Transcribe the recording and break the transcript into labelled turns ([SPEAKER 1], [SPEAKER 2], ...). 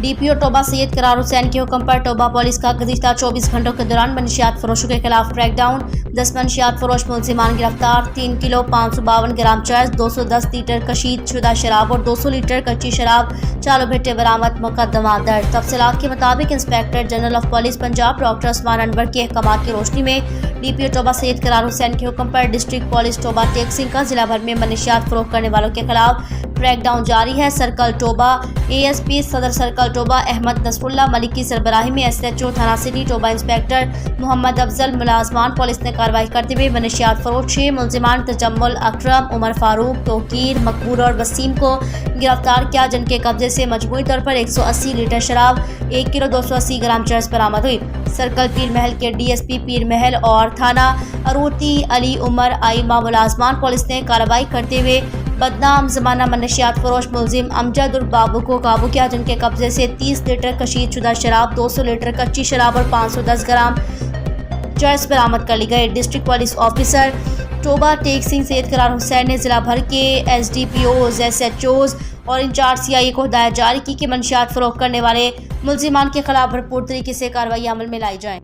[SPEAKER 1] DPO Toba Syed Karar Hussain के हुक्म पर टोबा पुलिस का गुज़िश्ता 24 घंटों के दौरान मनशियात फरोशों के खिलाफ क्रैकडाउन। 10 मनशियात फरोश मुलजिमान गिरफ्तार। 3 किलो 552 ग्राम चरस, 210 लीटर कशीद शुदा शराब और 200 लीटर कच्ची शराब, चालू भट्टे बरामद। मुकदमा दर्ज। तफसीलात के मुताबिक inspector general of police Punjab doctor Usman Anwar के अहकामात की रोशनी में डीपीओ टोबा सैयद करार हुसैन के हुक्म पर डिस्ट्रिक्ट पुलिस टोबा टेक सिंह का जिला भर में मनशियात फरोख्त करने वालों के खिलाफ क्रैकडाउन जारी है। सर्कल टोबा एएसपी सदर सर्कल टोबा अहमद नसरुल्लाह मलिक की सरबराही में एसएचओ थाना सिटी टोबा इंस्पेक्टर मोहम्मद अफजल मुलाजमान पुलिस ने कार्रवाई करते हुए मनशियात फरोख्त 6 मुलजिमान तजम्मुल, अकरम, उमर फारूक, तोकीर, मकबूल और वसीम को गिरफ्तार किया, जिनके कब्जे से मजमूई तौर पर 180 लीटर शराब, 1 किलो 280 ग्राम चरस बरामद हुई। सर्कल पीर महल के डीएसपी पीर महल और थाना अरूती अली उमर आइमा मुलाजमान पुलिस ने कार्रवाई करते हुए बदनाम जमाना मनशियात फरोश मुलजिम अमजद उर्फ बाबू को काबू किया, जिनके कब्जे से 30 लीटर कशीद शुदा शराब, 200 लीटर कच्ची शराब और 510 ग्राम चरस बरामद कर ली गई। District police officer Toba Tek Singh Syed Karar Hussain ने जिला भर के एसडीपीओज, एसएचओज और इंचार्ज सीआईए को हिदायत जारी की कि मनशियात फरोख्त करने वाले मुलजिमान के खिलाफ भरपूर तरीके से कार्रवाई अमल में लाई जाए।